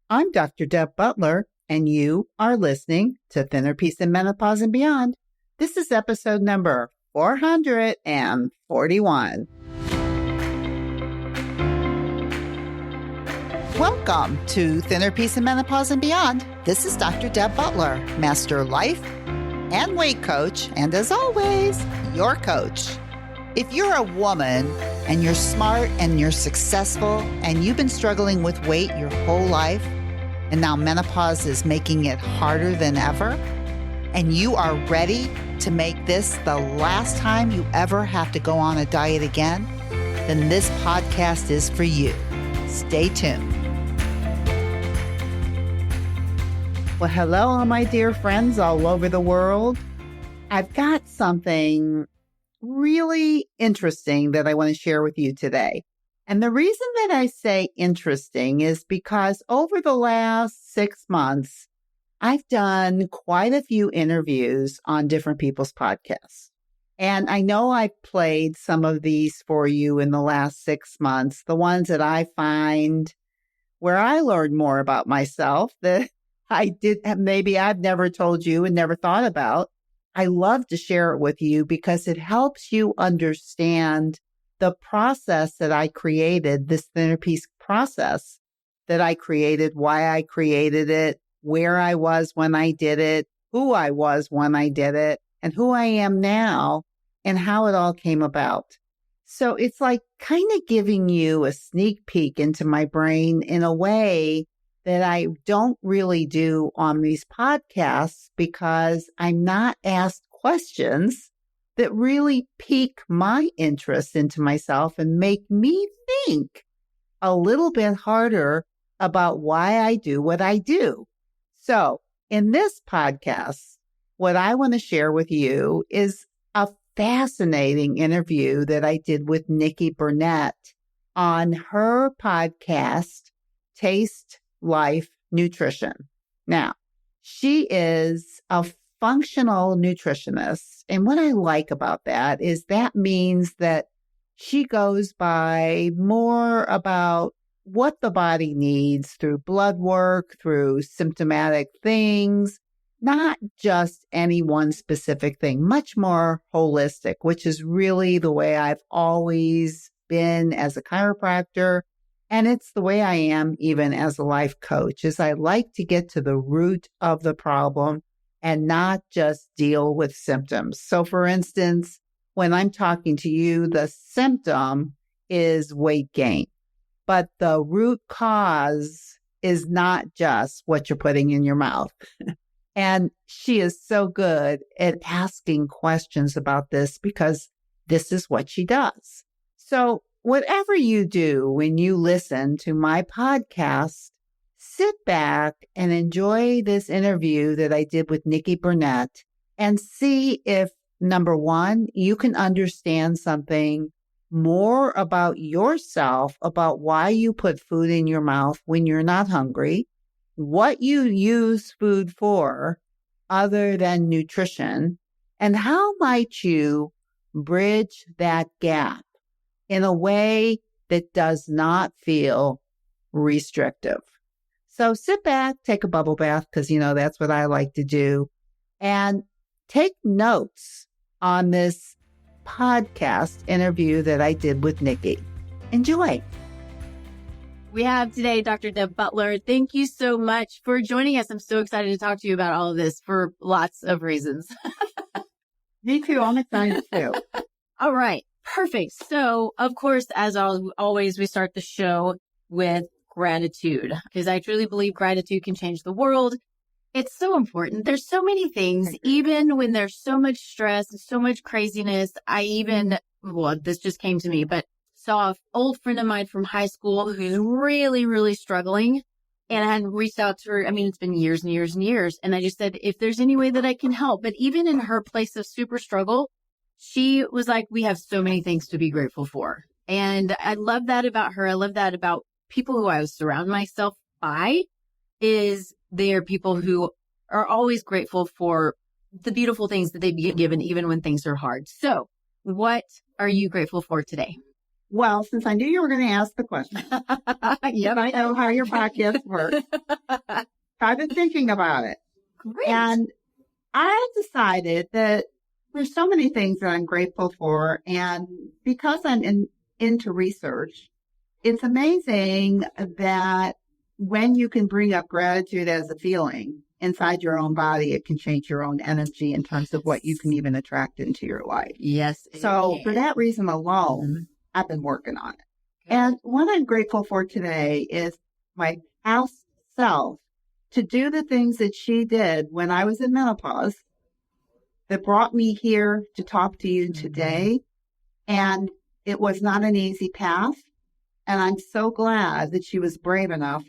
I'm Dr. Deb Butler, and you are listening to Thinner Peace and Menopause and Beyond. This is episode number 441. Welcome to Thinner Peace and Menopause and Beyond. This is Dr. Deb Butler, Master Life and Weight Coach, and as always, your coach. If you're a woman and you're smart and you're successful and you've been struggling with weight your whole life, and now menopause is making it harder than ever, and you are ready to make this the last time you ever have to go on a diet again, then this podcast is for you. Stay tuned. Well, hello, my dear friends all over the world. I've got something really interesting that I want to share with you today. And the reason that I say interesting is because over the last 6 months, I've done quite a few interviews on different people's podcasts. And I know I've played some of these for you in the last 6 months, the ones that I find where I learned more about myself that maybe I've never told you and never thought about. I love to share it with you because it helps you understand the process that I created, this Thinner Peace process that I created, why I created it, where I was when I did it, who I was when I did it, and who I am now, and how it all came about. So it's like kind of giving you a sneak peek into my brain in a way that I don't really do on these podcasts because I'm not asked questions that really pique my interest into myself and make me think a little bit harder about why I do what I do. So in this podcast, what I want to share with you is a fascinating interview that I did with Nikki Burnett on her podcast, Taste Life Nutrition. Now, she is a functional nutritionist. And what I like about that is that means that she goes by more about what the body needs through blood work, through symptomatic things, not just any one specific thing, much more holistic, which is really the way I've always been as a chiropractor. And it's the way I am even as a life coach, is I like to get to the root of the problem and not just deal with symptoms. So for instance, when I'm talking to you, the symptom is weight gain, but the root cause is not just what you're putting in your mouth. And she is so good at asking questions about this because this is what she does. So whatever you do when you listen to my podcast, sit back and enjoy this interview that I did with Nikki Burnett and see if, number one, you can understand something more about yourself, about why you put food in your mouth when you're not hungry, what you use food for other than nutrition, and how might you bridge that gap in a way that does not feel restrictive. So sit back, take a bubble bath, because, that's what I like to do, and take notes on this podcast interview that I did with Nikki. Enjoy. We have today Dr. Deb Butler. Thank you so much for joining us. I'm so excited to talk to you about all of this for lots of reasons. Me too. I'm excited too. All right. Perfect. So, of course, as always, we start the show with gratitude because I truly believe gratitude can change the world. It's so important. There's so many things, even when there's so much stress and so much craziness. This just came to me, but saw an old friend of mine from high school who's really, really struggling. And I had reached out to her. It's been years and years and years. And I just said, if there's any way that I can help. But even in her place of super struggle, she was like, we have so many things to be grateful for. And I love that about her. I love that about people who I surround myself by, is they are people who are always grateful for the beautiful things that they get given, even when things are hard. So what are you grateful for today? Well, since I knew you were going to ask the question, Yep. I know how your podcast works. I've been thinking about it. Great. And I decided that there's so many things that I'm grateful for. And because into research, it's amazing that when you can bring up gratitude as a feeling inside your own body, it can change your own energy in terms of what you can even attract into your life. Yes. So for that reason alone, I've been working on it. And what I'm grateful for today is my house self to do the things that she did when I was in menopause that brought me here to talk to you today. And it was not an easy path. And I'm so glad that she was brave enough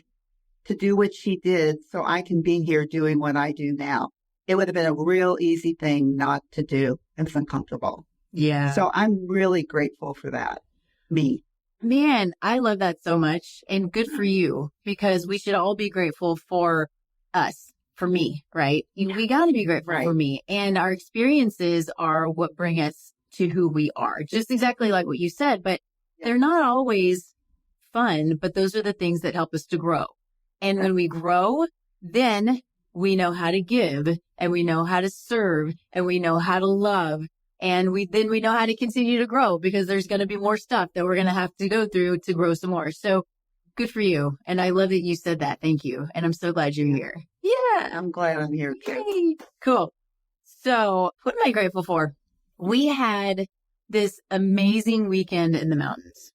to do what she did so I can be here doing what I do now. It would have been a real easy thing not to do. It's uncomfortable. Yeah. So I'm really grateful for that. Me. Man, I love that so much. And good for you, because we should all be grateful for us, for me, right? We got to be grateful for me. And our experiences are what bring us to who we are. Just exactly like what you said, but they're not always fun, but those are the things that help us to grow. And when we grow, then we know how to give, and we know how to serve, and we know how to love. And we know how to continue to grow, because there's going to be more stuff that we're going to have to go through to grow some more. So good for you. And I love that you said that. Thank you. And I'm so glad you're here. Yeah, I'm glad I'm here too. Yay. Cool. So what am I grateful for? We had this amazing weekend in the mountains.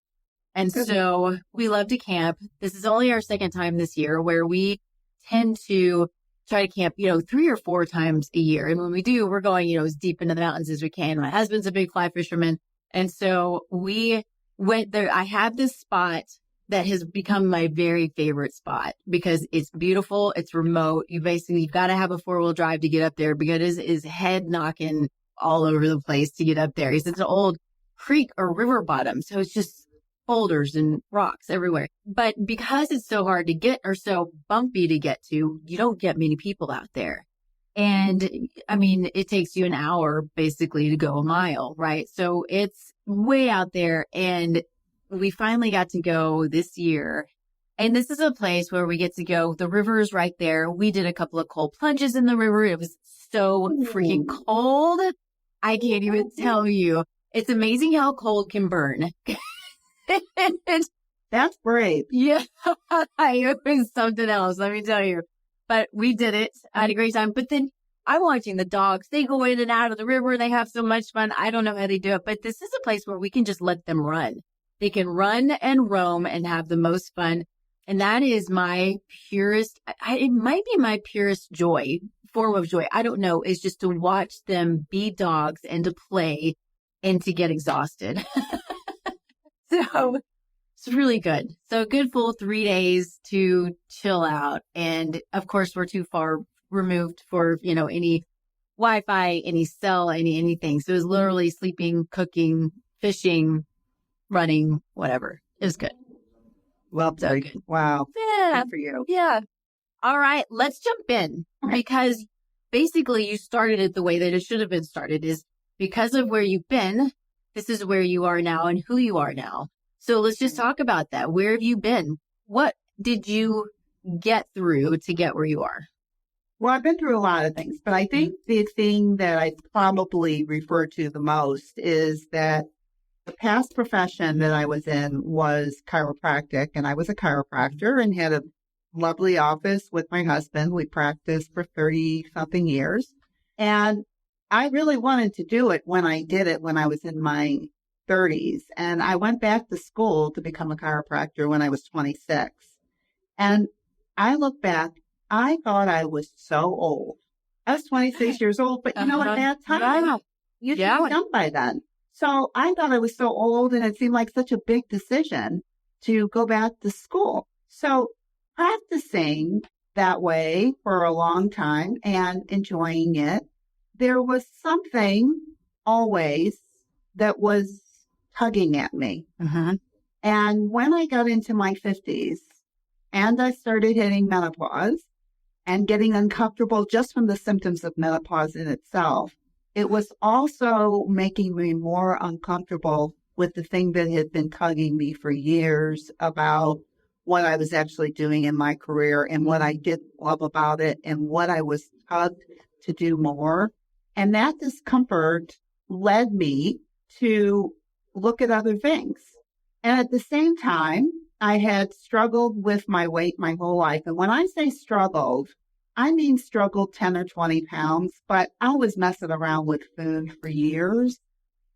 And so we love to camp. This is only our second time this year, where we tend to try to camp, 3 or 4 times a year. And when we do, we're going, as deep into the mountains as we can. My husband's a big fly fisherman. And so we went there. I have this spot that has become my very favorite spot because it's beautiful. It's remote. You've got to have a 4-wheel drive to get up there, because it is head knocking all over the place to get up there. It's an old creek or river bottom. So it's just boulders and rocks everywhere. But because it's so hard to get, or so bumpy to get to, you don't get many people out there. And I mean, it takes you an hour basically to go a mile, right? So it's way out there. And we finally got to go this year. And this is a place where we get to go. The river is right there. We did a couple of cold plunges in the river. It was so freaking cold. I can't even tell you. It's amazing how cold can burn. That's brave. Yeah, it was something else, let me tell you. But we did it. I had a great time. But then I'm watching the dogs. They go in and out of the river. They have so much fun. I don't know how they do it, but this is a place where we can just let them run. They can run and roam and have the most fun. And that is my purest, it might be my purest form of joy. I don't know. Is just to watch them be dogs and to play and to get exhausted. So it's really good. So a good full 3 days to chill out. And of course, we're too far removed for, any Wi-Fi, any cell, anything. So it was literally sleeping, cooking, fishing, running, whatever. It was good. Well, so good. Wow. Yeah. Good for you. Yeah. All right. Let's jump in, because basically you started it the way that it should have been started, is because of where you've been. This is where you are now and who you are now. So let's just talk about that. Where have you been? What did you get through to get where you are? Well, I've been through a lot of things, but I think the thing that I probably refer to the most is that the past profession that I was in was chiropractic, and I was a chiropractor and had a lovely office with my husband. We practiced for 30-something years. And I really wanted to do it when I did it when I was in my 30s. And I went back to school to become a chiropractor when I was 26. And I look back, I thought I was so old. I was 26 years old, but at that time, you should be done by then. So I thought I was so old, and it seemed like such a big decision to go back to school. So practicing that way for a long time and enjoying it, there was something always that was tugging at me. And when I got into my 50s and I started hitting menopause and getting uncomfortable just from the symptoms of menopause in itself, it was also making me more uncomfortable with the thing that had been tugging me for years about what I was actually doing in my career and what I did love about it and what I was tugged to do more. And that discomfort led me to look at other things. And at the same time, I had struggled with my weight my whole life. And when I say struggled, I mean struggled 10 or 20 pounds, but I was messing around with food for years.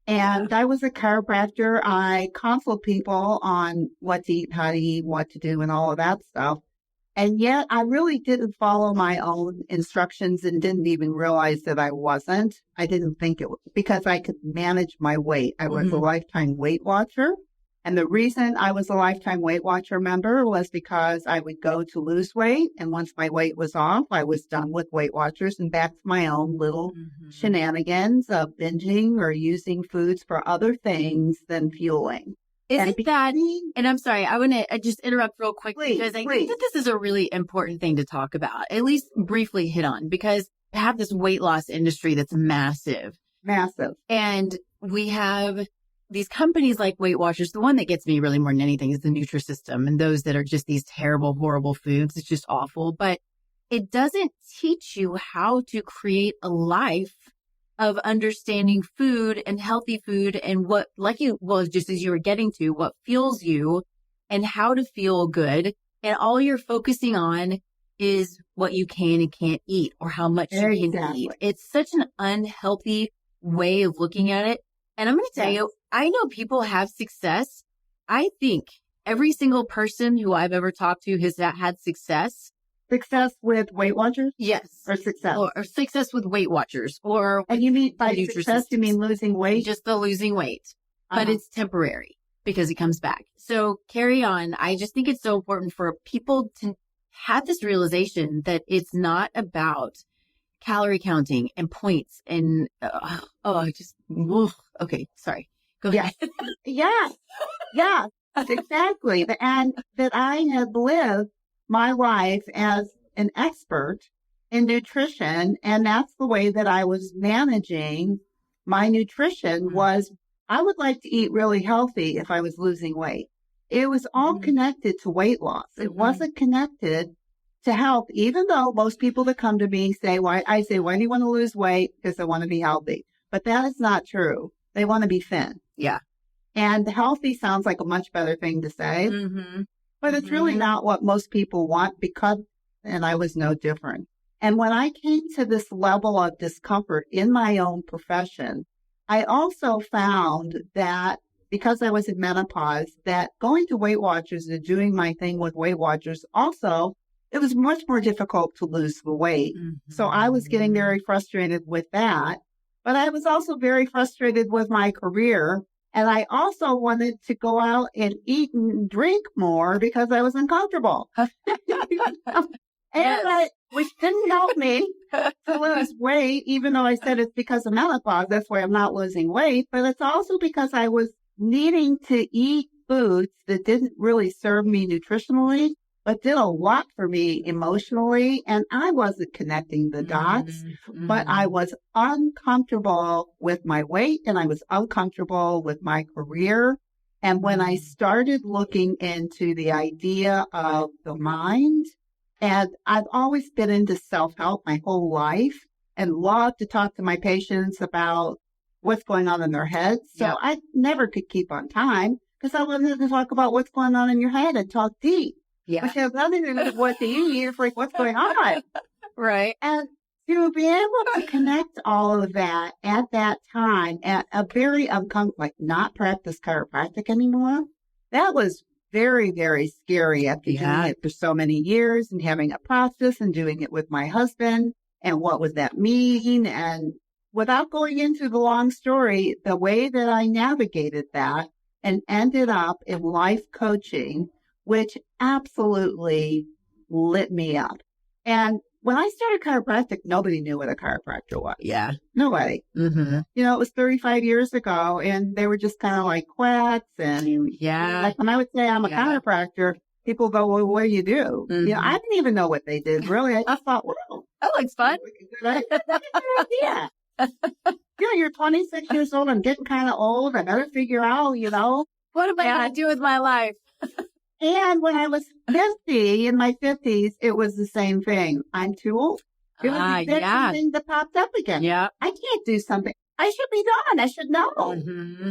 And I was a chiropractor. I consult people on what to eat, how to eat, what to do, and all of that stuff. And yet I really didn't follow my own instructions and didn't even realize that I wasn't. I didn't think it was because I could manage my weight. I was a lifetime Weight Watcher. And the reason I was a lifetime Weight Watcher member was because I would go to lose weight. And once my weight was off, I was done with Weight Watchers and back to my own little shenanigans of binging or using foods for other things than fueling. Isn't that, and I'm sorry, I want to just interrupt real quick because I think that this is a really important thing to talk about, at least briefly hit on, because we have this weight loss industry that's massive. Massive. And we have these companies like Weight Watchers. The one that gets me really more than anything is the Nutrisystem and those that are just these terrible, horrible foods. It's just awful. But it doesn't teach you how to create a life of understanding food and healthy food and what, just as you were getting to, what fuels you and how to feel good. And all you're focusing on is what you can and can't eat or how much you can eat. It's such an unhealthy way of looking at it. And I'm going to tell you, I know people have success. I think every single person who I've ever talked to has had success. Success with Weight Watchers? Yes. Or success? Or success with Weight Watchers. And you mean by success, you mean losing weight? Just the losing weight. But it's temporary because it comes back. So carry on. I just think it's so important for people to have this realization that it's not about calorie counting and points and, okay, sorry. Go ahead. Yeah, exactly. And that I had lived my life as an expert in nutrition. And that's the way that I was managing my nutrition was I would like to eat really healthy if I was losing weight. It was all connected to weight loss. It wasn't connected to health, even though most people that come to me say, why do you want to lose weight? Because I want to be healthy. But that is not true. They want to be thin. Yeah. And healthy sounds like a much better thing to say. But it's really not what most people want and I was no different. And when I came to this level of discomfort in my own profession, I also found that because I was in menopause, that going to Weight Watchers and doing my thing with Weight Watchers also, it was much more difficult to lose the weight. So I was getting very frustrated with that. But I was also very frustrated with my career. And I also wanted to go out and eat and drink more because I was uncomfortable. Which didn't help me to lose weight, even though I said it's because of menopause. That's why I'm not losing weight. But it's also because I was needing to eat foods that didn't really serve me nutritionally, but did a lot for me emotionally. And I wasn't connecting the dots, but I was uncomfortable with my weight and I was uncomfortable with my career. And when I started looking into the idea of the mind, and I've always been into self-help my whole life and love to talk to my patients about what's going on in their heads. So I never could keep on time because I wanted to talk about what's going on in your head and talk deep. Which has nothing to do with what to eat. It's like, what's going on? Right. And to be able to connect all of that at that time at a very not practice chiropractic anymore, that was very, very scary after doing it for so many years and having a practice and doing it with my husband. And what would that mean? And without going into the long story, the way that I navigated that and ended up in life coaching, which absolutely lit me up. And when I started chiropractic, nobody knew what a chiropractor was. Yeah. Nobody. You know, it was 35 years ago, and they were just kind of like quacks. And like when I would say I'm a chiropractor, people go, well, what do you do? You know, I didn't even know what they did, really. I just thought, well, that looks fun. yeah. yeah, you're 26 years old. I'm getting kind of old. I better figure out, What am I going to do with my life? And when I was 50, in my 50s, it was the same thing. I'm too old. It was the exact same thing that popped up again. Yeah. I can't do something. I should be done. I should know. Mm-hmm.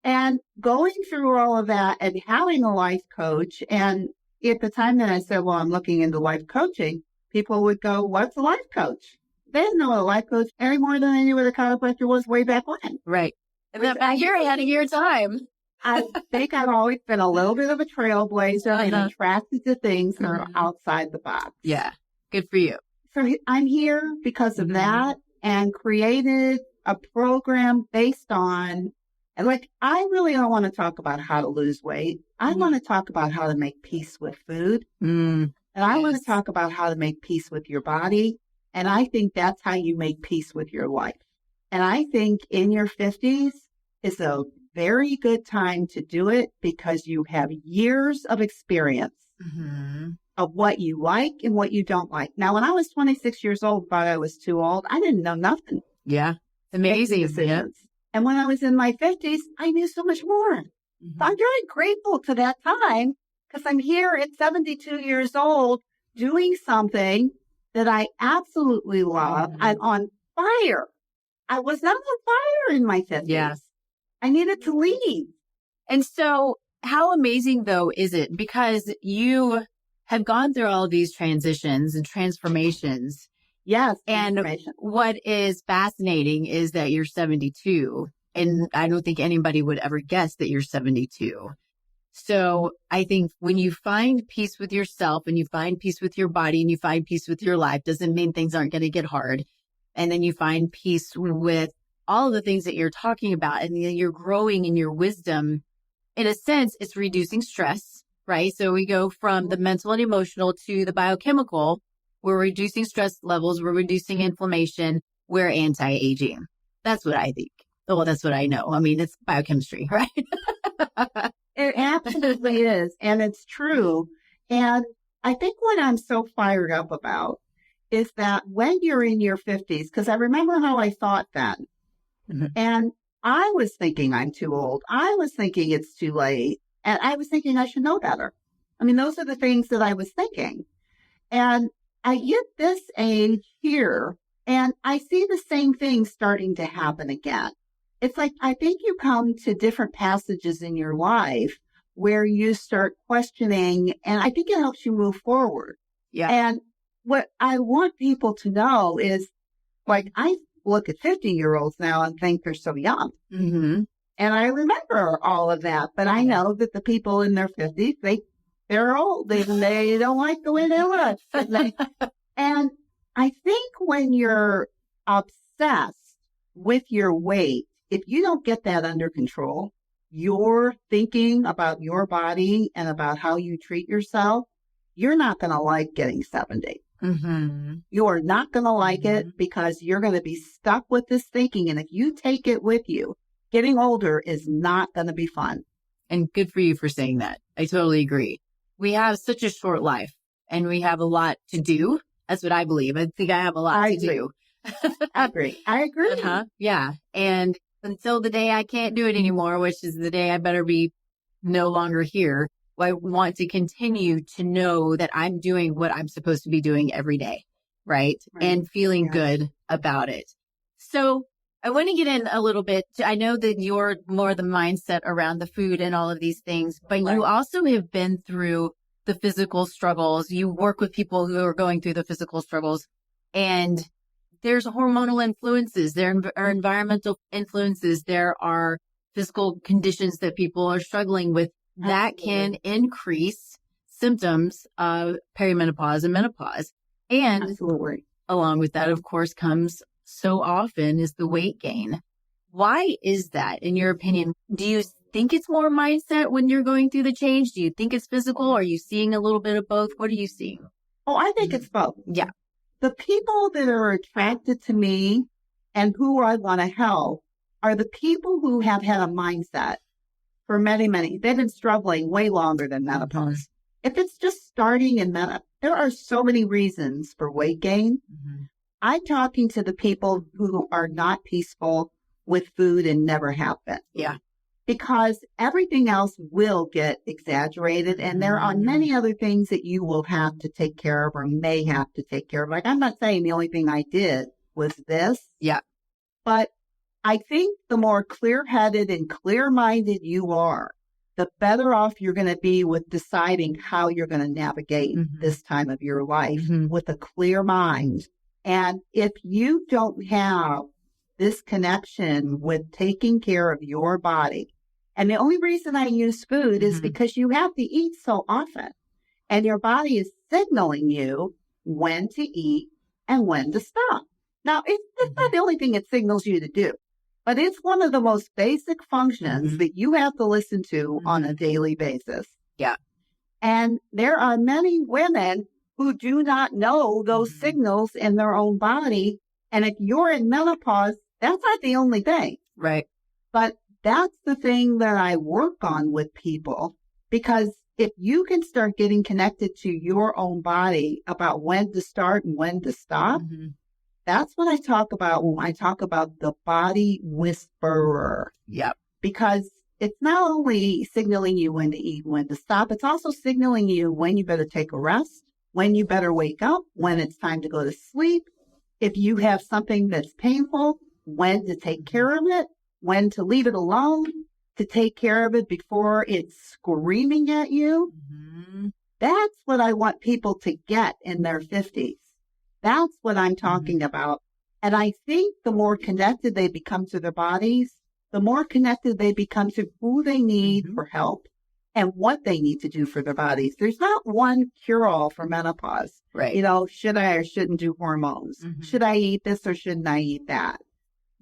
And going through all of that and having a life coach, and at the time that I said, well, I'm looking into life coaching, people would go, what's a life coach? They didn't know what a life coach any more than they knew what a chiropractor was way back when. Right. And you're ahead of your time. I think I've always been a little bit of a trailblazer and attracted to things that are outside the box. Yeah. Good for you. So I'm here because of that and created a program based on, and I really don't want to talk about how to lose weight. I want to talk about how to make peace with food. And I want to talk about how to make peace with your body. And I think that's how you make peace with your life. And I think in your 50s is a very good time to do it because you have years of experience of what you like and what you don't like. Now, when I was 26 years old, thought I was too old, I didn't know nothing. Yeah. Amazing. Decisions. Yeah. And when I was in my 50s, I knew so much more. So I'm very grateful to that time because I'm here at 72 years old doing something that I absolutely love. I'm on fire. I was not on fire in my 50s. Yes. I needed to leave. And so how amazing, though, is it? Because you have gone through all of these transitions and transformations. Yes. And what is fascinating is that you're 72. And I don't think anybody would ever guess that you're 72. So I think when you find peace with yourself and you find peace with your body and you find peace with your life, doesn't mean things aren't going to get hard. And then you find peace with all of the things that you're talking about and you're growing in your wisdom. In a sense, it's reducing stress, right? So we go from the mental and emotional to the biochemical. We're reducing stress levels. We're reducing inflammation. We're anti-aging. That's what I think. Well, that's what I know. I mean, it's biochemistry, right? It absolutely is. And it's true. And I think what I'm so fired up about is that when you're in your 50s, because I remember how I thought then, and I was thinking I'm too old. I was thinking it's too late. And I was thinking I should know better. I mean, those are the things that I was thinking. And I get this age here and I see the same thing starting to happen again. It's like, I think you come to different passages in your life where you start questioning, and I think it helps you move forward. Yeah. And what I want people to know is, I look at 50-year-olds now and think they're so young. Mm-hmm. And I remember all of that, but I know that the people in their 50s, they're old and they don't like the way they look. And I think when you're obsessed with your weight, if you don't get that under control, you're thinking about your body and about how you treat yourself, you're not going to like getting 70. Mm-hmm. You are not going to like it because you're going to be stuck with this thinking. And if you take it with you, getting older is not going to be fun. And good for you for saying that. I totally agree. We have such a short life and we have a lot to do. That's what I believe. I think I have a lot to do. I agree. Yeah. And until the day I can't do it anymore, which is the day I better be no longer here, I want to continue to know that I'm doing what I'm supposed to be doing every day, right? And feeling good about it. So I want to get in a little bit. I know that you're more the mindset around the food and all of these things, but you also have been through the physical struggles. You work with people who are going through the physical struggles, and there's hormonal influences, there are environmental influences, there are physical conditions that people are struggling with that can increase symptoms of perimenopause and menopause. And along with that, of course, comes so often is the weight gain. Why is that, in your opinion? Do you think it's more mindset when you're going through the change? Do you think it's physical? Are you seeing a little bit of both? What are you seeing? Oh, I think it's both. Yeah. The people that are attracted to me and who I want to help are the people who have had a mindset for many, many. They've been struggling way longer than menopause. If it's just starting in menopause, there are so many reasons for weight gain. I'm talking to the people who are not peaceful, with food and never have been. Yeah. Because everything else will get exaggerated, and there are many other things that you will have to take care of or may have to take care of. Like, I'm not saying the only thing I did was this. Yeah. But I think the more clear-headed and clear-minded you are, the better off you're going to be with deciding how you're going to navigate this time of your life with a clear mind. And if you don't have this connection with taking care of your body, and the only reason I use food is because you have to eat so often, and your body is signaling you when to eat and when to stop. Now, it's not the only thing it signals you to do, but it's one of the most basic functions that you have to listen to on a daily basis. Yeah. And there are many women who do not know those signals in their own body. And if you're in menopause, that's not the only thing. Right. But that's the thing that I work on with people, because if you can start getting connected to your own body about when to start and when to stop, that's what I talk about when I talk about the body whisperer. Yep. Because it's not only signaling you when to eat, when to stop, it's also signaling you when you better take a rest, when you better wake up, when it's time to go to sleep. If you have something that's painful, when to take care of it, when to leave it alone, to take care of it before it's screaming at you. That's what I want people to get in their 50s. That's what I'm talking about. And I think the more connected they become to their bodies, the more connected they become to who they need for help and what they need to do for their bodies. There's not one cure-all for menopause. Right. You know, should I or shouldn't do hormones? Should I eat this or shouldn't I eat that?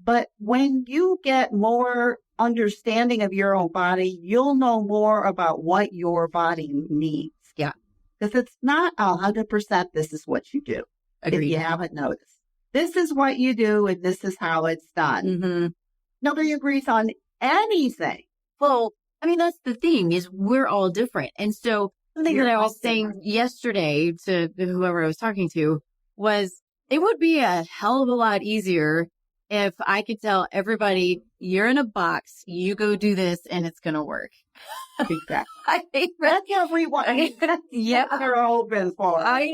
But when you get more understanding of your own body, you'll know more about what your body needs. Yeah. Because it's not 100% this is what you do. Agreed. If you haven't noticed. This is what you do and this is how it's done. Nobody agrees on anything. Well, I mean, that's the thing, is we're all different. And so something that I was saying yesterday to whoever I was talking to was, it would be a hell of a lot easier if I could tell everybody, you're in a box, you go do this and it's going to work. Exactly. I think That's everyone. Yeah. They're open for. I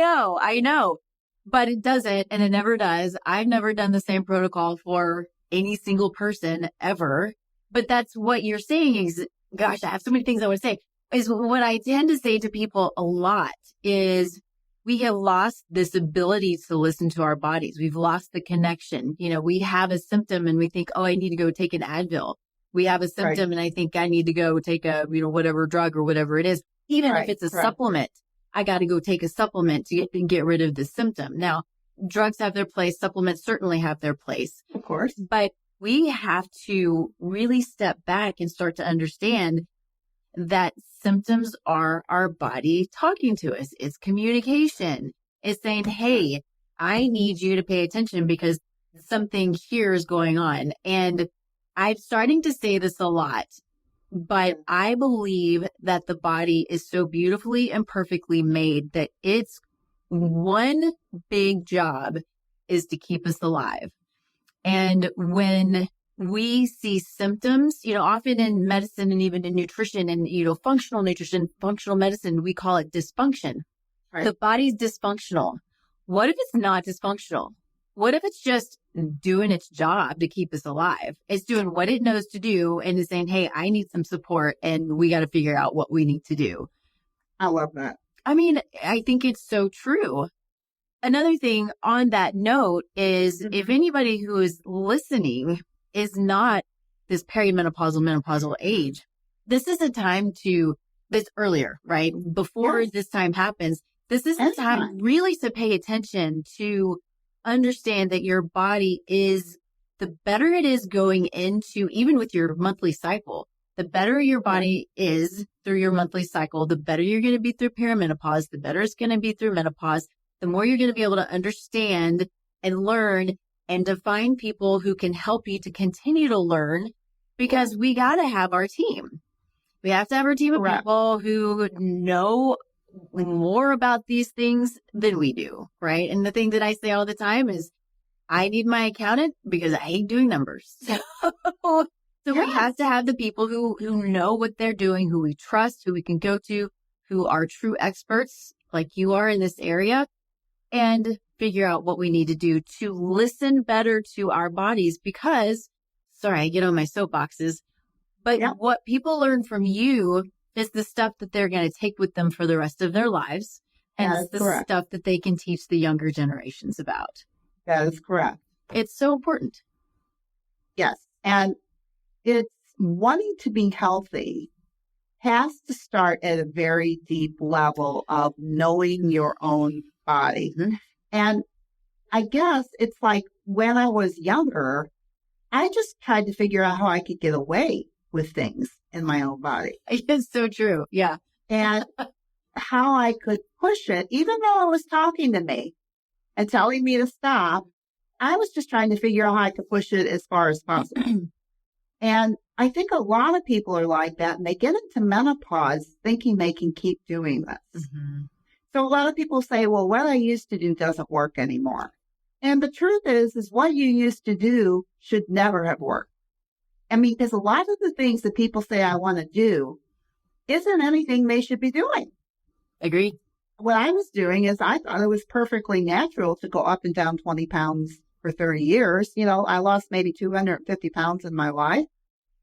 know. But it doesn't, and it never does. I've never done the same protocol for any single person ever. But that's what you're saying is, gosh, I have so many things I would say, is what I tend to say to people a lot is we have lost this ability to listen to our bodies. We've lost the connection. You know, we have a symptom and we think, oh, I need to go take an Advil. We have a symptom and I think I need to go take a, whatever drug or whatever it is. Even if it's a supplement, I got to go take a supplement to get rid of the symptom. Now, drugs have their place. Supplements certainly have their place. Of course. But we have to really step back and start to understand that symptoms are our body talking to us. It's communication. It's saying, hey, I need you to pay attention because something here is going on. And I'm starting to say this a lot, but I believe that the body is so beautifully and perfectly made that its one big job is to keep us alive. And when we see symptoms, often in medicine and even in nutrition and, functional nutrition, functional medicine, we call it dysfunction. Right. The body's dysfunctional. What if it's not dysfunctional? What if it's just doing its job to keep us alive? It's doing what it knows to do and is saying, hey, I need some support and we got to figure out what we need to do. I love that. I mean, I think it's so true. Another thing on that note is if anybody who is listening is not this perimenopausal, menopausal age, this is a time this earlier, right? Before this time happens, this is the time really to pay attention to understand that your body is, the better it is going into, even with your monthly cycle, the better your body is through your monthly cycle, the better you're going to be through perimenopause, the better it's going to be through menopause, the more you're going to be able to understand and learn and to find people who can help you to continue to learn, because we got to have our team. We have to have our team of people who know more about these things than we do, right? And the thing that I say all the time is I need my accountant because I hate doing numbers. So we have to have the people who know what they're doing, who we trust, who we can go to, who are true experts like you are in this area, and figure out what we need to do to listen better to our bodies. Because, sorry, I get on my soapboxes, but what people learn from you is the stuff that they're going to take with them for the rest of their lives. And it's the stuff that they can teach the younger generations about. That is correct. It's so important. Yes. And it's wanting to be healthy has to start at a very deep level of knowing your own body. Mm-hmm. And I guess it's like when I was younger, I just tried to figure out how I could get away with things in my own body. It's so true. Yeah. And how I could push it, even though it was talking to me and telling me to stop, I was just trying to figure out how I could push it as far as possible. And I think a lot of people are like that, and they get into menopause thinking they can keep doing this. Mm-hmm. So a lot of people say, well, what I used to do doesn't work anymore. And the truth is what you used to do should never have worked. I mean, because a lot of the things that people say I want to do isn't anything they should be doing. Agree. What I was doing is I thought it was perfectly natural to go up and down 20 pounds for 30 years. You know, I lost maybe 250 pounds in my life.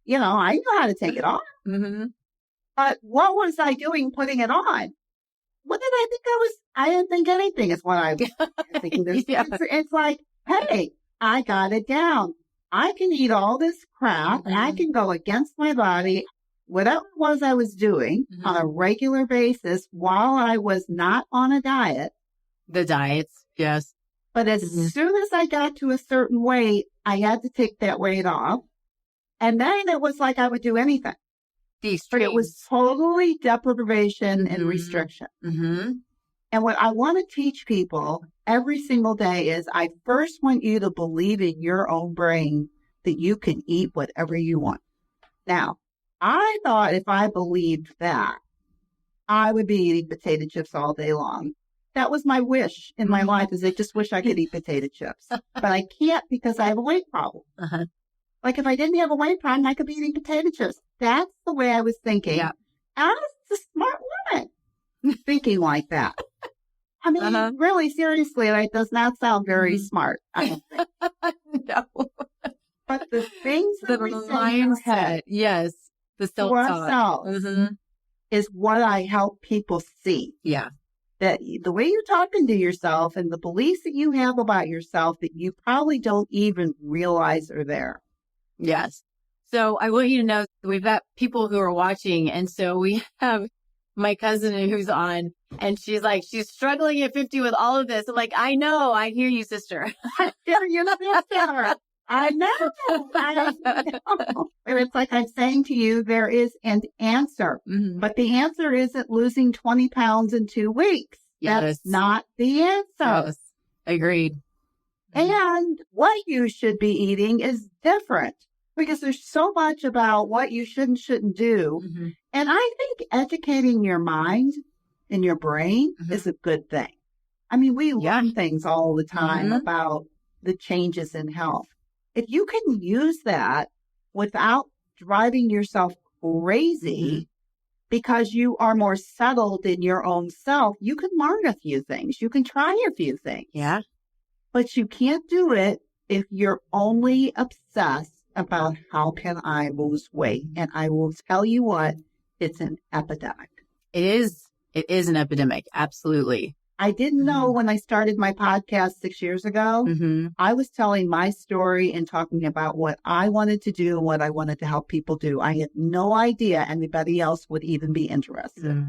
You know, I know how to take it off. Mm-hmm. But what was I doing putting it on? What did I think I was? I didn't think anything is what I was thinking. It's like, hey, I got it down. I can eat all this crap and I can go against my body. Whatever it was I was doing on a regular basis while I was not on a diet. The diets, yes. But as soon as I got to a certain weight, I had to take that weight off. And then it was like I would do anything. But it was totally deprivation and restriction. Mm-hmm. And what I want to teach people every single day is I first want you to believe in your own brain that you can eat whatever you want. Now, I thought if I believed that, I would be eating potato chips all day long. That was my wish in my life, is I just wish I could eat potato chips. But I can't because I have a weight problem. Uh-huh. Like if I didn't have a weight problem, I could be eating potato chips. That's the way I was thinking. Yeah. I was a smart woman thinking like that. I mean, really, seriously, it does not sound very smart. I don't think. No. But the things that we say in our head, yes, the self-talk is what I help people see. Yeah. That the way you're talking to yourself and the beliefs that you have about yourself that you probably don't even realize are there. Yes. So I want you to know we've got people who are watching. And so we have my cousin who's on, and she's like, she's struggling at 50 with all of this. I'm like, I know. I hear you, sister. You're not sister. I know. I know. It's like I'm saying to you, there is an answer, but the answer isn't losing 20 pounds in 2 weeks. Yes. That's not the answer. Yes. Agreed. And what you should be eating is different because there's so much about what you should and shouldn't do. And I think educating your mind and your brain is a good thing. I mean, we learn things all the time about the changes in health. If you can use that without driving yourself crazy because you are more settled in your own self, you can learn a few things. You can try a few things. Yeah. But you can't do it if you're only obsessed about how can I lose weight. And I will tell you what, it's an epidemic. It is. It is an epidemic. Absolutely. I didn't know when I started my podcast 6 years ago, I was telling my story and talking about what I wanted to do and what I wanted to help people do. I had no idea anybody else would even be interested.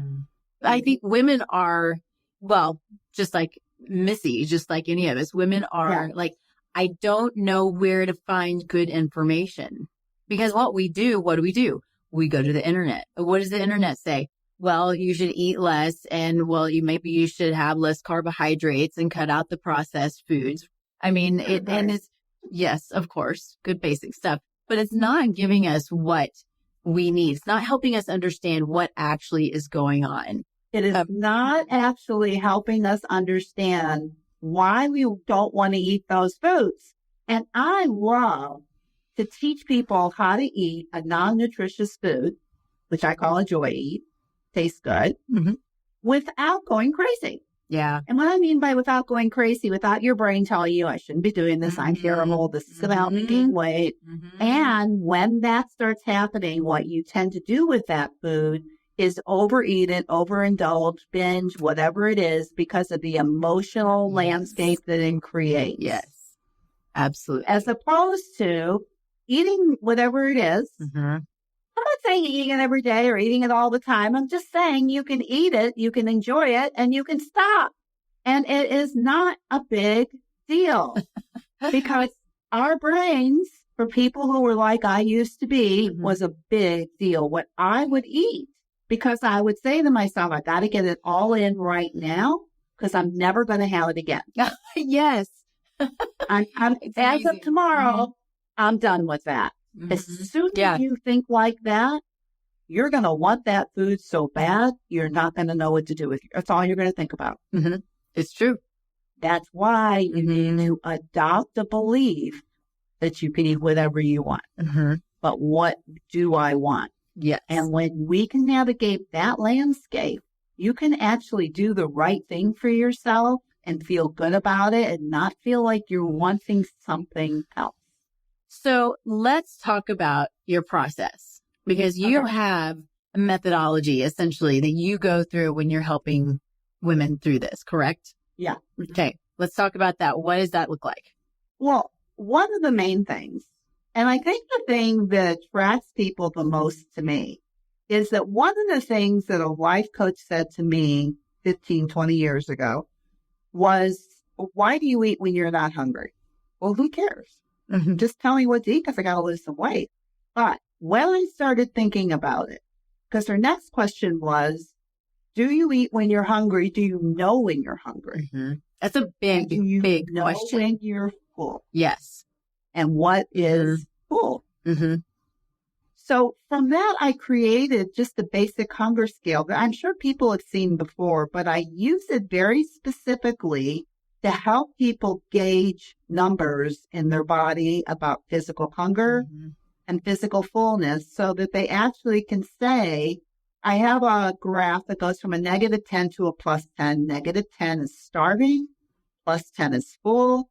I think women are, well, just like Missy, just like any of us, women are like, I don't know where to find good information. Because what do? We go to the internet. What does the internet say? Well, you should eat less, and maybe you should have less carbohydrates and cut out the processed foods. I mean, it's, yes, of course, good basic stuff, but it's not giving us what we need. It's not helping us understand what actually is going on. It is not actually helping us understand why we don't want to eat those foods. And I love to teach people how to eat a non-nutritious food, which I call a joy eat, tastes good, without going crazy. Yeah. And what I mean by without going crazy, without your brain telling you, I shouldn't be doing this, I'm terrible, this is going to help me gain weight. And when that starts happening, what you tend to do with that food is overeat it, overindulge, binge, whatever it is, because of the emotional landscape that it creates. Yes. Absolutely. As opposed to eating whatever it is. I'm not saying eating it every day or eating it all the time. I'm just saying you can eat it, you can enjoy it, and you can stop. And it is not a big deal because our brains, for people who were like I used to be, was a big deal. What I would eat, because I would say to myself, I got to get it all in right now because I'm never going to have it again. Yes. As of tomorrow, I'm done with that. As soon as you think like that, you're going to want that food so bad, you're not going to know what to do with it. That's all you're going to think about. It's true. That's why you need to adopt a belief that you can eat whatever you want. But what do I want? Yes. And when we can navigate that landscape, you can actually do the right thing for yourself and feel good about it and not feel like you're wanting something else. So let's talk about your process, because you have a methodology essentially that you go through when you're helping women through this, correct? Yeah. Okay. Let's talk about that. What does that look like? Well, one of the main things, and I think the thing that attracts people the most to me, is that one of the things that a life coach said to me 15, 20 years ago was, why do you eat when you're not hungry? Well, who cares? Just tell me what to eat because I got to lose some weight. But when I started thinking about it, because her next question was, do you eat when you're hungry? Do you know when you're hungry? That's a big, big know question. When you're full. Yes. And what is full? So from that, I created just a basic hunger scale that I'm sure people have seen before, but I use it very specifically to help people gauge numbers in their body about physical hunger and physical fullness so that they actually can say, I have a graph that goes from a -10 to a +10. -10 is starving, +10 is full,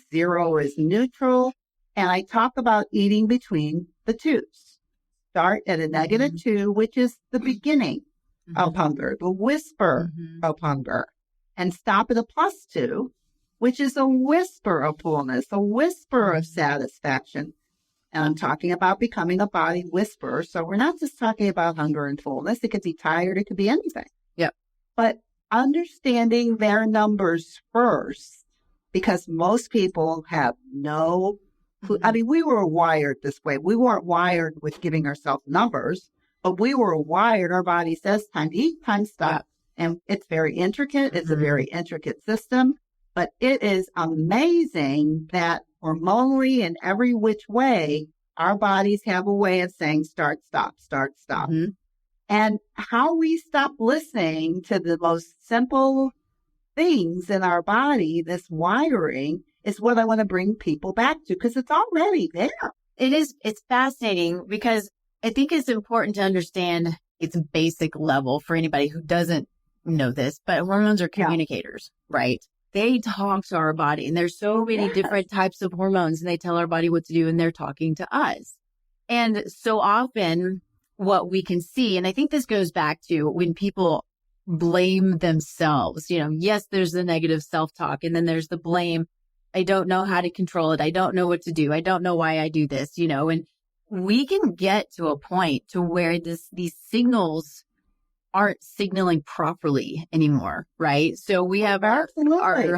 0 is neutral. And I talk about eating between the twos. Start at a -2, which is the beginning of hunger, the whisper of hunger, and stop at a +2, which is a whisper of fullness, a whisper of satisfaction. And I'm talking about becoming a body whisperer. So we're not just talking about hunger and fullness. It could be tired. It could be anything. Yep. But understanding their numbers first, because most people have no I mean, we were wired this way. We weren't wired with giving ourselves numbers, but we were wired. Our body says time to eat, time to stop. And it's very intricate. It's a very intricate system, but it is amazing that hormonally in every which way, our bodies have a way of saying start, stop, start, stop. And how we stop listening to the most simple things in our body, this wiring, is what I want to bring people back to because it's already there. It's fascinating because I think it's important to understand its basic level for anybody who doesn't know this, but hormones are communicators, right? They talk to our body and there's so many different types of hormones and they tell our body what to do and they're talking to us. And so often what we can see, and I think this goes back to when people blame themselves, yes, there's the negative self-talk and then there's the blame. I don't know how to control it. I don't know what to do. I don't know why I do this, and we can get to a point to where these signals aren't signaling properly anymore, right? So we have our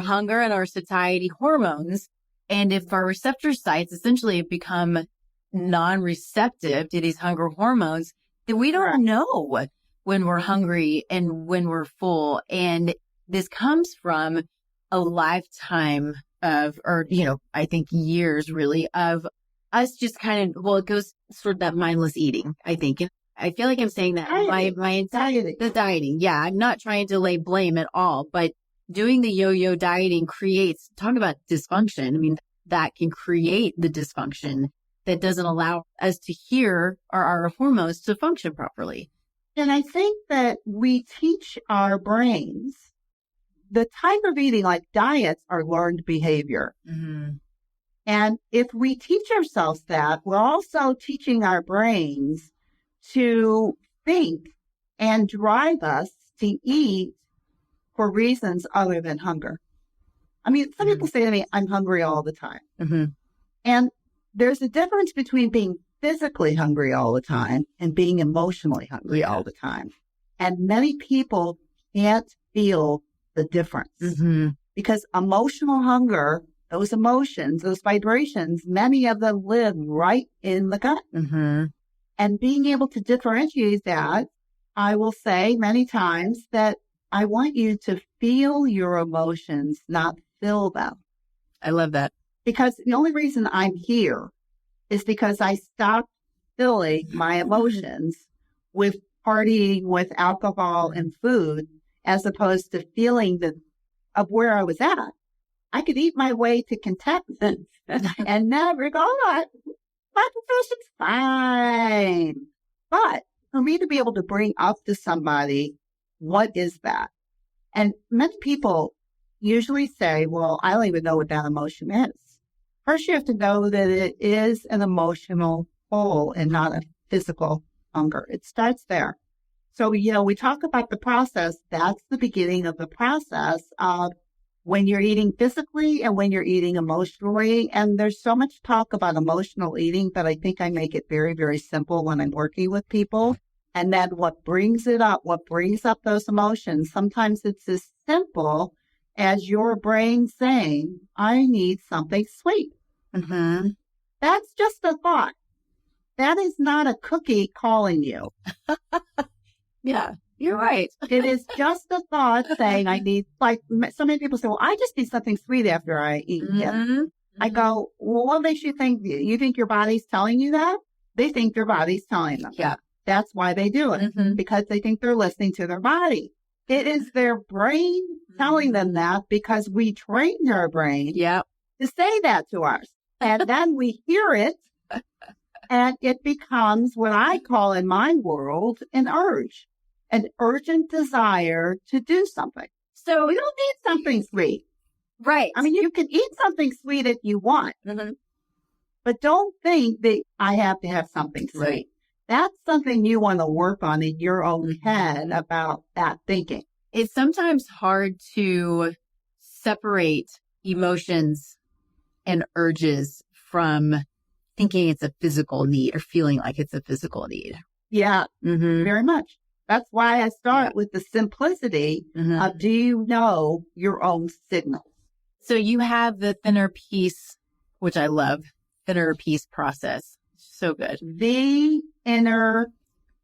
hunger and our satiety hormones. And if our receptor sites essentially have become non-receptive to these hunger hormones, then we don't know when we're hungry and when we're full. And this comes from a lifetime of, I think years really of us just kind of, it goes sort of that mindless eating, I think. And I feel like I'm saying that the dieting. Yeah. I'm not trying to lay blame at all, but doing the yo-yo dieting creates, talk about dysfunction. I mean, that can create the dysfunction that doesn't allow us to hear our hormones to function properly. And I think that we teach our brains the type of eating, like diets, are learned behavior. Mm-hmm. And if we teach ourselves that, we're also teaching our brains to think and drive us to eat for reasons other than hunger. I mean, some people say to me, I'm hungry all the time. Mm-hmm. And there's a difference between being physically hungry all the time and being emotionally hungry all the time. And many people can't feel the difference because emotional hunger, those emotions, those vibrations, many of them live right in the gut. Mm-hmm. And being able to differentiate that, I will say many times that I want you to feel your emotions, not feel them. I love that. Because the only reason I'm here is because I stopped filling my emotions with partying, with alcohol and food, as opposed to feeling of where I was at. I could eat my way to contentment and never go, oh, my profession's fine. But for me to be able to bring up to somebody, what is that? And many people usually say, well, I don't even know what that emotion is. First, you have to know that it is an emotional pull and not a physical hunger. It starts there. So, we talk about the process. That's the beginning of the process of when you're eating physically and when you're eating emotionally. And there's so much talk about emotional eating, but I think I make it very, very simple when I'm working with people. And then what brings up those emotions, sometimes it's as simple as your brain saying, I need something sweet. Mm-hmm. That's just a thought. That is not a cookie calling you. Yeah, you're right. It is just a thought saying I need, like so many people say, well, I just need something sweet after I eat. Mm-hmm. I go, well, what makes you think your body's telling you that? They think their body's telling them. Yeah. That's why they do it, because they think they're listening to their body. It is their brain telling them that because we trained our brain to say that to us. And then we hear it and it becomes what I call in my world an urge, an urgent desire to do something. So you don't need something sweet. Right. I mean, you can eat something sweet if you want, but don't think that I have to have something sweet. Right. That's something you want to work on in your own head about that thinking. It's sometimes hard to separate emotions and urges from thinking it's a physical need or feeling like it's a physical need. Yeah, very much. That's why I start with the simplicity of, do you know your own signals? So you have the thinner peace, which I love, thinner peace process. So good. The inner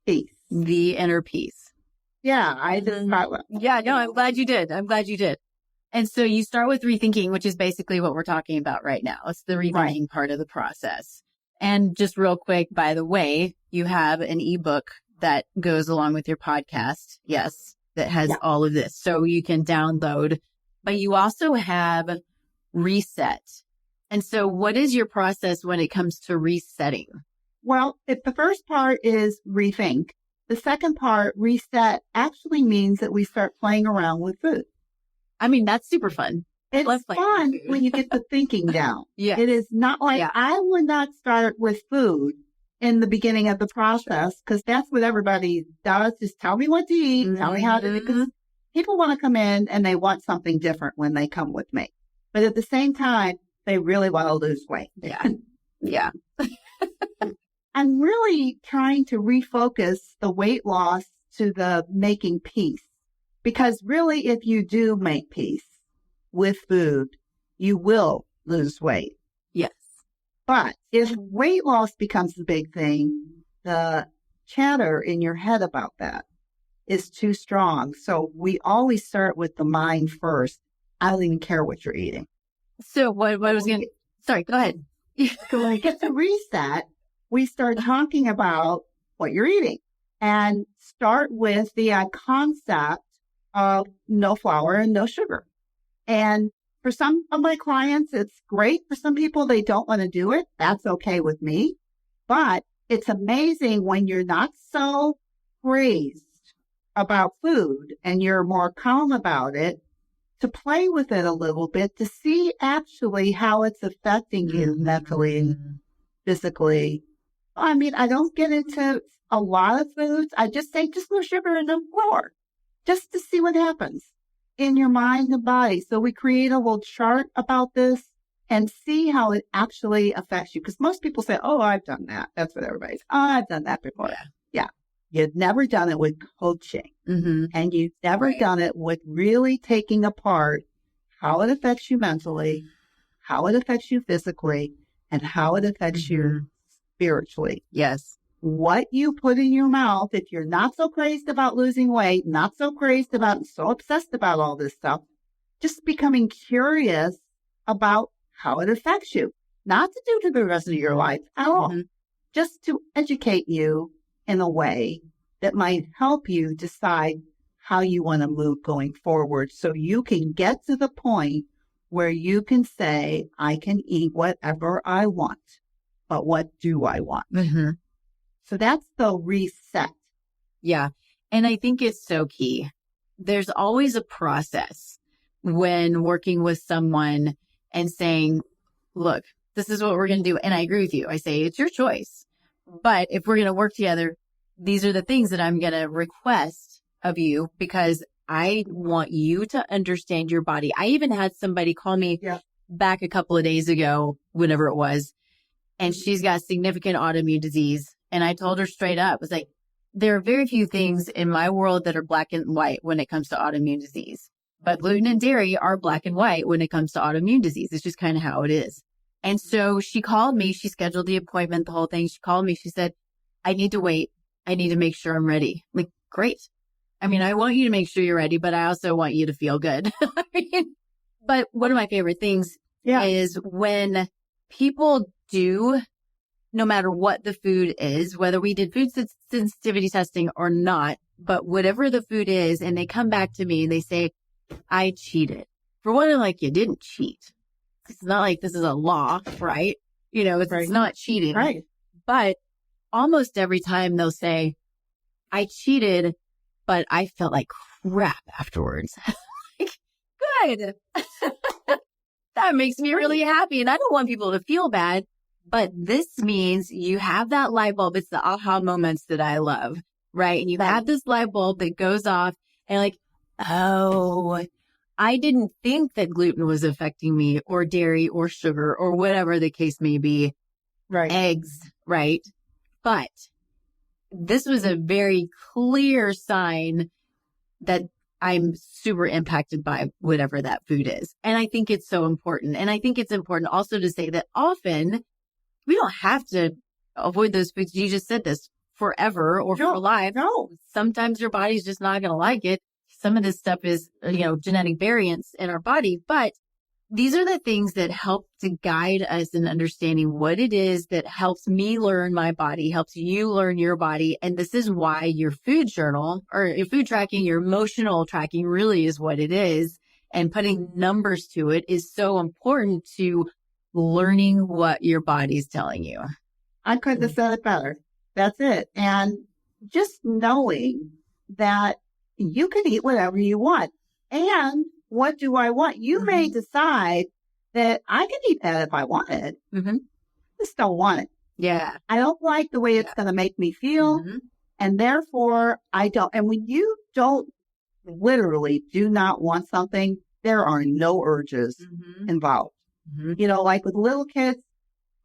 peace. The inner peace. Yeah, I just thought. Yeah, no, I'm glad you did. And so you start with rethinking, which is basically what we're talking about right now. It's the rethinking part of the process. And just real quick, by the way, you have an ebook that goes along with your podcast. Yes, that has all of this. So you can download, but you also have reset. And so what is your process when it comes to resetting? Well, if the first part is rethink, the second part, reset, actually means that we start playing around with food. I mean, that's super fun. It's fun when you get the thinking down. Yeah. It is not like I would not start with food in the beginning of the process, because that's what everybody does. Just tell me what to eat, tell me how to, because people want to come in and they want something different when they come with me. But at the same time, they really want to lose weight. Yeah. Yeah. I'm really trying to refocus the weight loss to the making peace. Because really, if you do make peace with food, you will lose weight. Yes. But if weight loss becomes the big thing, the chatter in your head about that is too strong. So we always start with the mind first. I don't even care what you're eating. So what was going to, sorry, go ahead. So when it gets to reset, we start talking about what you're eating and start with the concept of no flour and no sugar. And for some of my clients, it's great. For some people, they don't want to do it. That's okay with me. But it's amazing when you're not so crazed about food and you're more calm about it, to play with it a little bit, to see actually how it's affecting you mentally and physically. I mean, I don't get into a lot of foods. I just say, just no sugar and no flour, just to see what happens in your mind and body. So we create a little chart about this and see how it actually affects you. Because most people say, oh, I've done that. That's what everybody's, oh, I've done that before. Yeah. You've never done it with coaching. And you've never done it with really taking apart how it affects you mentally, how it affects you physically, and how it affects you spiritually. Yes. What you put in your mouth, if you're not so crazed about losing weight, not so crazed about, so obsessed about all this stuff, just becoming curious about how it affects you, not to do to the rest of your life at all, just to educate you in a way that might help you decide how you want to move going forward, so you can get to the point where you can say, I can eat whatever I want, but what do I want? So that's the reset. Yeah. And I think it's so key. There's always a process when working with someone and saying, look, this is what we're going to do. And I agree with you. I say, it's your choice. But if we're going to work together, these are the things that I'm going to request of you, because I want you to understand your body. I even had somebody call me back a couple of days ago, whenever it was, and she's got significant autoimmune disease. And I told her straight up, I was like, there are very few things in my world that are black and white when it comes to autoimmune disease. But gluten and dairy are black and white when it comes to autoimmune disease. It's just kind of how it is. And so she called me. She scheduled the appointment, the whole thing. She called me. She said, I need to wait. I need to make sure I'm ready. I'm like, great. I mean, I want you to make sure you're ready, but I also want you to feel good. But one of my favorite things is when people do, no matter what the food is, whether we did food sensitivity testing or not, but whatever the food is, and they come back to me and they say, I cheated. For one, I'm like, you didn't cheat. It's not like this is a law, right? You know, it's not cheating. Right. But almost every time they'll say, I cheated, but I felt like crap afterwards. Like, good. That makes me really happy. And I don't want people to feel bad, but this means you have that light bulb. It's the aha moments that I love, right? And you have this light bulb that goes off and like, oh, I didn't think that gluten was affecting me, or dairy or sugar or whatever the case may be. Right. Eggs, right? But this was a very clear sign that I'm super impacted by whatever that food is. And I think it's so important. And I think it's important also to say that often we don't have to avoid those foods. You just said this forever or for life. No. Sometimes your body's just not going to like it. Some of this stuff is, genetic variants in our body, but these are the things that help to guide us in understanding what it is that helps me learn my body, helps you learn your body. And this is why your food journal or your food tracking, your emotional tracking really is what it is. And putting numbers to it is so important to learning what your body's telling you. I couldn't have said it better. That's it. And just knowing that you can eat whatever you want. And what do I want? You may decide that I can eat that if I want it. I just don't want it. Yeah. I don't like the way it's going to make me feel. And therefore, I don't. And when you literally do not want something, there are no urges involved. You know, like with little kids,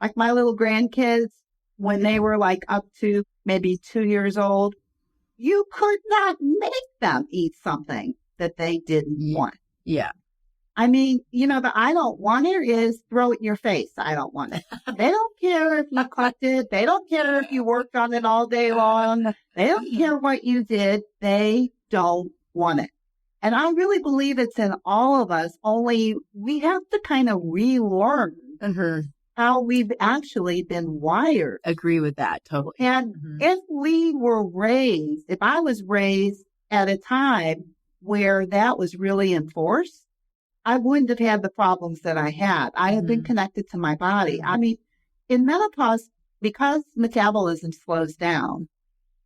like my little grandkids, when they were like up to maybe 2 years old, you could not make them eat something that they didn't want. Yeah. I mean, the I don't want it is throw it in your face. I don't want it. They don't care if you cooked it. They don't care if you worked on it all day long. They don't care what you did. They don't want it. And I really believe it's in all of us, only we have to kind of relearn how we've actually been wired. Agree with that. Totally. And if I was raised at a time where that was really enforced, I wouldn't have had the problems that I had. I have been connected to my body. I mean, in menopause, because metabolism slows down,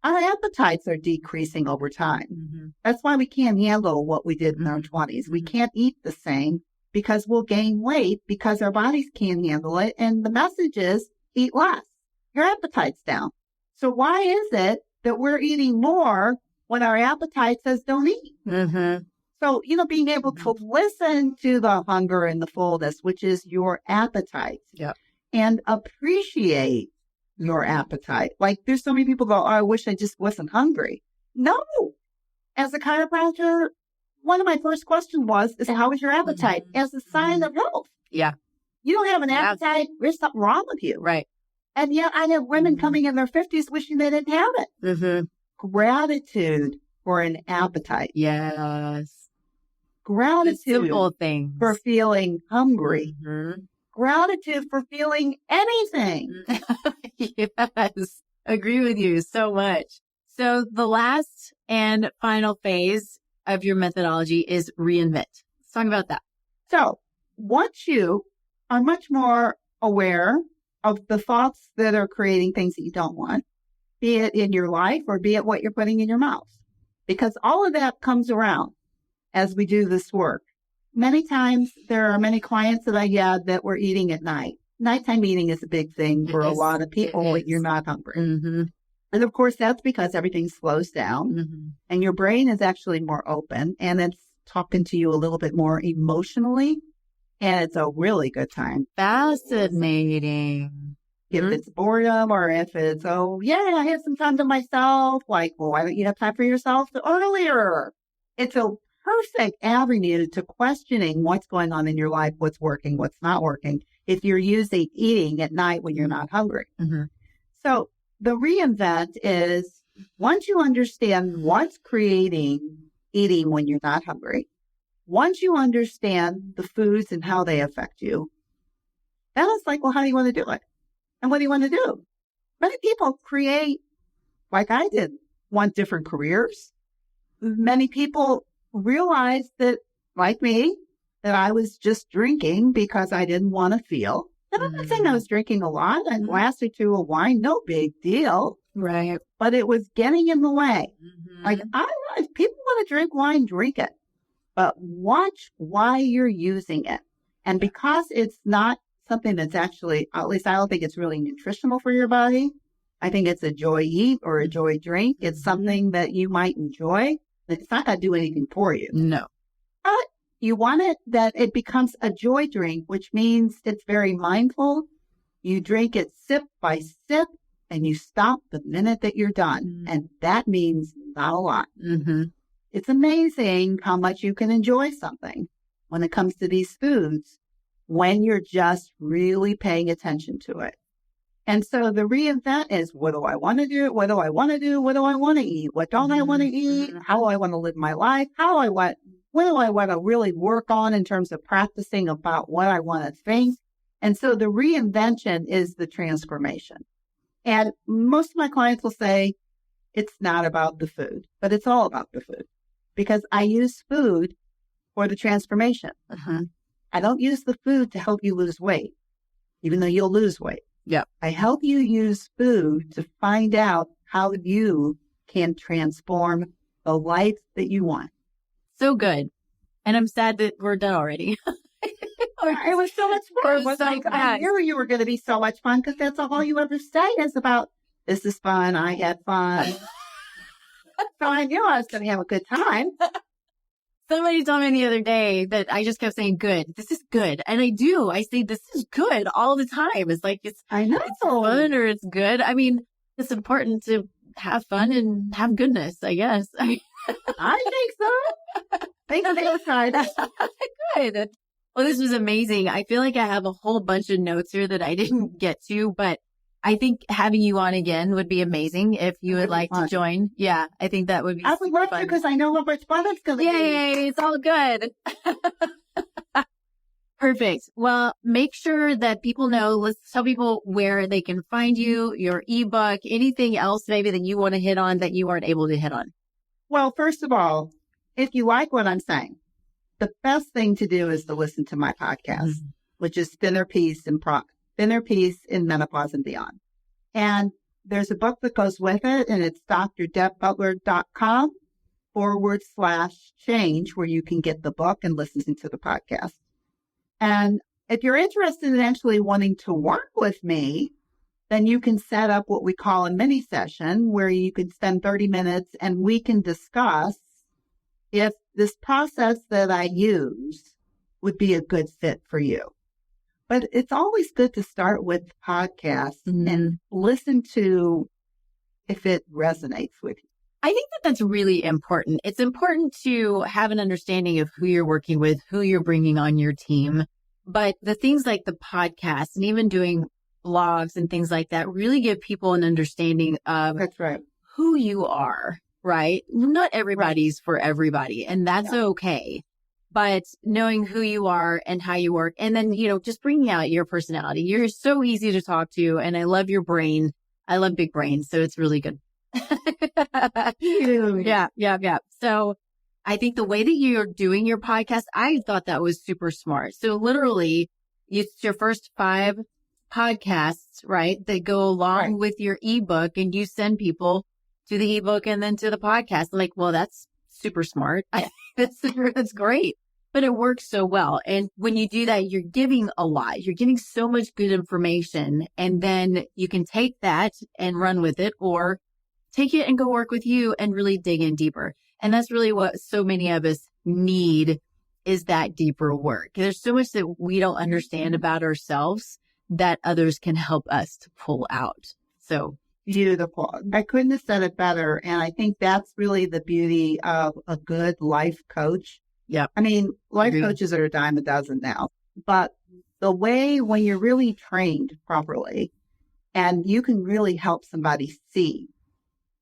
our appetites are decreasing over time. That's why we can't handle what we did in our 20s. We can't eat the same because we'll gain weight because our bodies can't handle it. And the message is eat less. Your appetite's down. So why is it that we're eating more when our appetite says don't eat? So, being able to listen to the hunger and the fullness, which is your appetite, and appreciate your appetite. Like there's so many people go, oh, I wish I just wasn't hungry. No. As a chiropractor, one of my first questions is how is your appetite? As a sign of health. Yeah. You don't have an appetite, there's something wrong with you. Right. And yet I have women coming in their 50s wishing they didn't have it. Gratitude for an appetite. Yes. Gratitude simple things. For feeling hungry. Gratitude for feeling anything. Yes. Agree with you so much. So the last and final phase of your methodology is reinvent. Let's talk about that. So once you are much more aware of the thoughts that are creating things that you don't want, be it in your life or be it what you're putting in your mouth, because all of that comes around as we do this work. Many times there are many clients that I had that were eating at night. Nighttime eating is a big thing for a lot of people when you're not hungry. And of course, that's because everything slows down and your brain is actually more open and it's talking to you a little bit more emotionally. And it's a really good time. Fascinating. If it's boredom or if it's, oh, yeah, I have some time to myself. Like, well, why don't you have time for yourself earlier? It's a perfect avenue to questioning what's going on in your life, what's working, what's not working, if you're using eating at night when you're not hungry. So the reinvent is once you understand what's creating eating when you're not hungry, once you understand the foods and how they affect you, then it's like, well, how do you want to do it? And what do you want to do? Many people create, like I did, want different careers. Many people realized that, like me, that I was just drinking because I didn't want to feel. And I'm not saying I was drinking a lot. A glass or two of wine, no big deal. Right. But it was getting in the way. Like, if people want to drink wine, drink it. But watch why you're using it. And because it's not something that's actually, at least I don't think it's really nutritional for your body. I think it's a joy eat or a joy drink. It's something that you might enjoy. It's not going to do anything for you. No. But you want it that it becomes a joy drink, which means it's very mindful. You drink it sip by sip and you stop the minute that you're done. And that means not a lot. It's amazing how much you can enjoy something when it comes to these foods when you're just really paying attention to it. And so the reinvent is, what do I want to do? What do I want to do? What do I want to eat? What don't I want to eat? How do I want to live my life? What do I want to really work on in terms of practicing about what I want to think? And so the reinvention is the transformation. And most of my clients will say, it's not about the food, but it's all about the food because I use food for the transformation. I don't use the food to help you lose weight, even though you'll lose weight. I help you use food to find out how you can transform the life that you want. So good. And I'm sad that we're done already. It was so much fun. I knew you were going to be so much fun because that's all you ever say is about, this is fun, I had fun. So I knew I was going to have a good time. Somebody told me the other day that I just kept saying good. This is good. And I do. I say this is good all the time. It's like, I know. It's fun or it's good. I mean, it's important to have fun and have goodness, I guess. I think so. Thanks for the side. Good. Well, this was amazing. I feel like I have a whole bunch of notes here that I didn't get to, but I think having you on again would be amazing if you would like to join. Yeah, I think that would be I would love to because I know how much fun it's going to be. Yay, it's all good. Perfect. Well, make sure that people know, let's tell people where they can find you, your ebook, anything else maybe that you want to hit on that you aren't able to hit on. Well, first of all, if you like what I'm saying, the best thing to do is to listen to my podcast, which is Thinner Peace in Menopause and Beyond. And there's a book that goes with it, and it's drdebbutler.com/change, where you can get the book and listen to the podcast. And if you're interested in actually wanting to work with me, then you can set up what we call a mini session where you can spend 30 minutes and we can discuss if this process that I use would be a good fit for you. But it's always good to start with podcasts and listen to if it resonates with you. I think that that's really important. It's important to have an understanding of who you're working with, who you're bringing on your team. But the things like the podcast and even doing blogs and things like that really give people an understanding of That's right. who you are, right? Not everybody's for everybody, and that's okay. But knowing who you are and how you work, and then, just bringing out your personality. You're so easy to talk to, and I love your brain. I love big brains, so it's really good. Yeah. So I think the way that you're doing your podcast, I thought that was super smart. So literally, it's your first 5 podcasts, right, that go along with your ebook, and you send people to the ebook and then to the podcast. Like, well, that's super smart. That's great. But it works so well. And when you do that, you're giving a lot. You're giving so much good information. And then you can take that and run with it, or take it and go work with you and really dig in deeper. And that's really what so many of us need, is that deeper work. There's so much that we don't understand about ourselves that others can help us to pull out. So beautiful. I couldn't have said it better. And I think that's really the beauty of a good life coach. Yeah. I mean, life coaches are a dime a dozen now, but the way when you're really trained properly and you can really help somebody see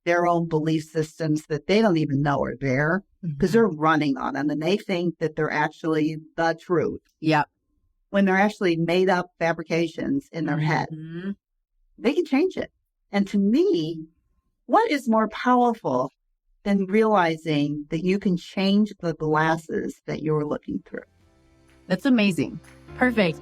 their own belief systems that they don't even know are there because they're running on them and they think that they're actually the truth. Yeah. When they're actually made up fabrications in their head, they can change it. And to me, what is more powerful than realizing that you can change the glasses that you're looking through? That's amazing. Perfect.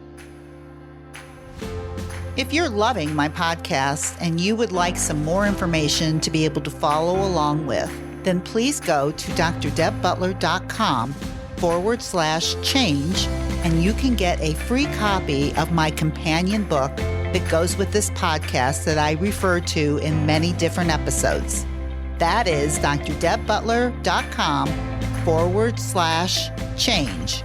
If you're loving my podcast and you would like some more information to be able to follow along with, then please go to drdebbutler.com/change, and you can get a free copy of my companion book that goes with this podcast that I refer to in many different episodes. That is drdebbutler.com/change, CHANGE.